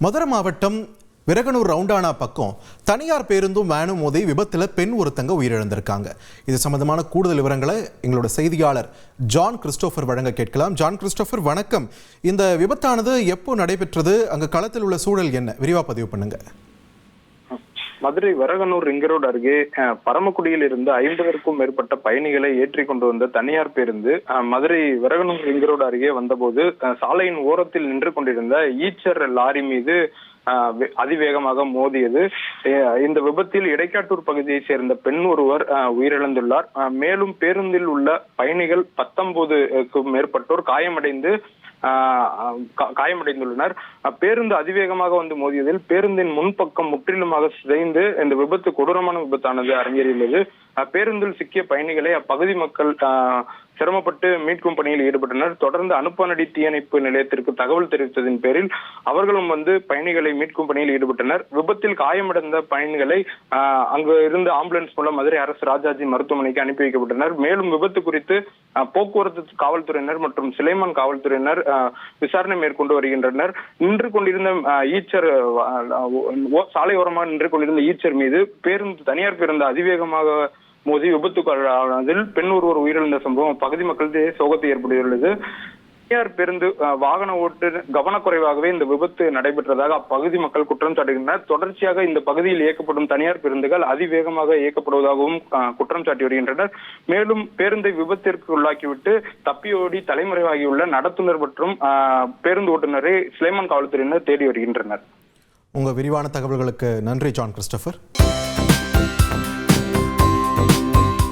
மதுரை மாவட்டம் விரகனூர் ரவுண்டானா பக்கம் தனியார் பேருந்தும் வேனும் மோதி விபத்தில் பெண் ஒருத்தங்க உயிரிழந்திருக்காங்க. இது சம்பந்தமான கூடுதல் விவரங்களை எங்களோட செய்தியாளர் ஜான் கிறிஸ்டோபர் வழங்க கேட்கலாம். ஜான் கிறிஸ்டோபர், வணக்கம். இந்த விபத்தானது எப்போ நடைபெற்றது? அங்கு களத்தில் உள்ள சூழல் என்ன? விரிவா பதிவு பண்ணுங்க. மதுரை வரகனூர் ரிங் ரோடு அருகே பரமக்குடியில் இருந்து 50க்கும் மேற்பட்ட பயணிகளை ஏற்றி கொண்டு வந்த தனியார் பேருந்து மதுரை வரகனூர் ரிங் ரோடு அருகே வந்தபோது சாலையின் ஓரத்தில் நின்று கொண்டிருந்த ஈச்சர் லாரி மீது அதிவேகமாக மோதியது. இந்த விபத்தில் இடைக்காட்டூர் பகுதியை சேர்ந்த பெண் ஒருவர் உயிரிழந்துள்ளார். மேலும் பேருந்தில் உள்ள பயணிகள் 19க்கும் மேற்பட்டோர் காயமடைந்துள்ளனர். பேருந்து அதிவேகமாக வந்து மோதியதில் பேருந்தின் முன்பக்கம் முற்றிலுமாக சிதைந்து இந்த விபத்து கொடூரமான விபத்தானது அரங்கேறியுள்ளது. பேருந்தில் சிக்கிய பயணிகளை அப்பகுதி மக்கள் சிரமப்பட்டு மீட்கும் பணியில் ஈடுபட்டனர். தொடர்ந்து அனுப்பானடி தீயணைப்பு நிலையத்திற்கு தகவல் தெரிவித்ததின் பேரில் அவர்களும் வந்து பயணிகளை மீட்கும் பணியில் ஈடுபட்டனர். விபத்தில் காயமடைந்த பயணிகளை அங்கு இருந்து ஆம்புலன்ஸ் மூலம் மதுரை அரசு ராஜாஜி மருத்துவமனைக்கு அனுப்பி வைக்கப்பட்டனர். மேலும் விபத்து குறித்து போக்குவரத்து காவல்துறையினர் மற்றும் சிலைமான் காவல்துறையினர் விசாரணை மேற்கொண்டு வருகின்றனர். நின்று கொண்டிருந்த ஈச்சர் சாலையோரமாக நின்று கொண்டிருந்த ஈச்சர் மீது தனியார் பேருந்து அதிவேகமாக மோதி விபத்துக்குள்ளானதில் பெண் ஒருவர் உயிரிழந்த சம்பவம் பகுதி மக்களிடையே சோகத்தை ஏற்படுத்தியுள்ளது. தனியார் பேருந்து வாகன ஓட்டு கவனக்குறைவாகவே இந்த விபத்து நடைபெற்றதாக அப்பகுதி மக்கள் குற்றம் சாட்டுகின்றனர். தொடர்ச்சியாக இந்த பகுதியில் இயக்கப்படும் தனியார் பேருந்துகள் அதிவேகமாக இயக்கப்படுவதாகவும் குற்றம் சாட்டி வருகின்றனர். மேலும் பேருந்தை விபத்திற்கு உள்ளாக்கிவிட்டு தப்பியோடி தலைமறைவாகியுள்ள நடத்துனர் மற்றும் பேருந்து ஓட்டுநரை சிலைமான் காவல்துறையினர் தேடி வருகின்றனர். உங்க விரிவான தகவல்களுக்கு நன்றி ஜான் கிறிஸ்டோபர்.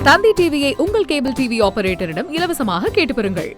தந்தி டிவியை உங்கள் கேபிள் டிவி ஆபரேட்டரிடம் இலவசமாக கேட்டு பெறுங்கள்.